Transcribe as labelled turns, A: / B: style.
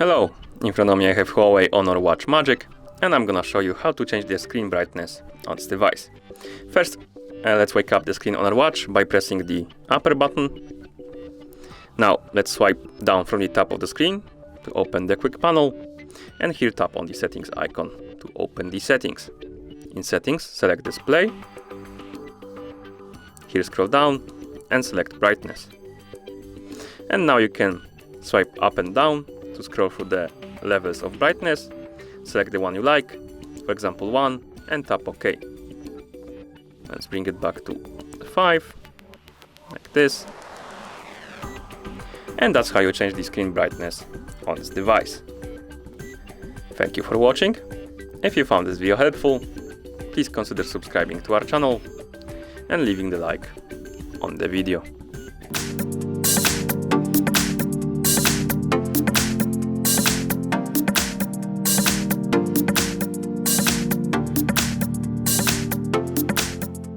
A: Hello, in front of me I have Huawei Honor Watch Magic, and I'm gonna show you how to change the screen brightness on this device. First, let's wake up the screen on our watch by pressing the upper button. Now let's swipe down from the top of the screen to open the quick panel, and here tap on the settings icon to open the settings. In settings, select display, here scroll down and select brightness. And now you can swipe up and down to scroll through the levels of brightness, select the one you like, for example 1, and tap OK. Let's bring it back to 5, like this. And that's how you change the screen brightness on this device. Thank you for watching. If you found this video helpful, please consider subscribing to our channel and leaving the like on the video.